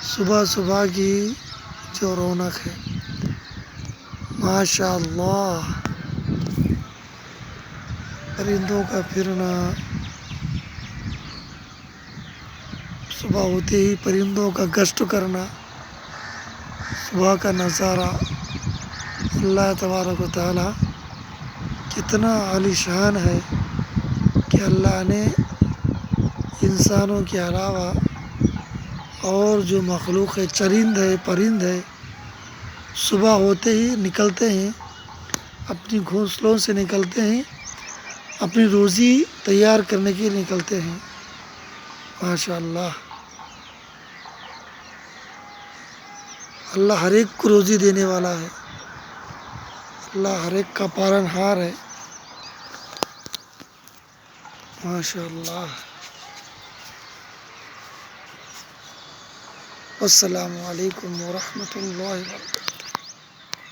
صبح صبح کی جو رونق ہے، ماشاء اللہ، پرندوں کا پھرنا، صبح ہوتے ہی پرندوں کا گشت کرنا، صبح کا نظارہ، اللہ تبارک و تعالیٰ کتنا عالی شان ہے کہ اللہ نے انسانوں کے علاوہ اور جو مخلوق ہے، چرند ہے، پرند ہے، صبح ہوتے ہی نکلتے ہیں، اپنی گھونسلوں سے نکلتے ہیں، اپنی روزی تیار کرنے کے لیے نکلتے ہیں۔ ماشاء اللہ، اللہ ہر ایک کو روزی دینے والا ہے، اللہ ہر ایک کا پالن ہار ہے۔ ماشاء اللہ۔ السلام علیکم ورحمۃ اللہ وبرکاتہ۔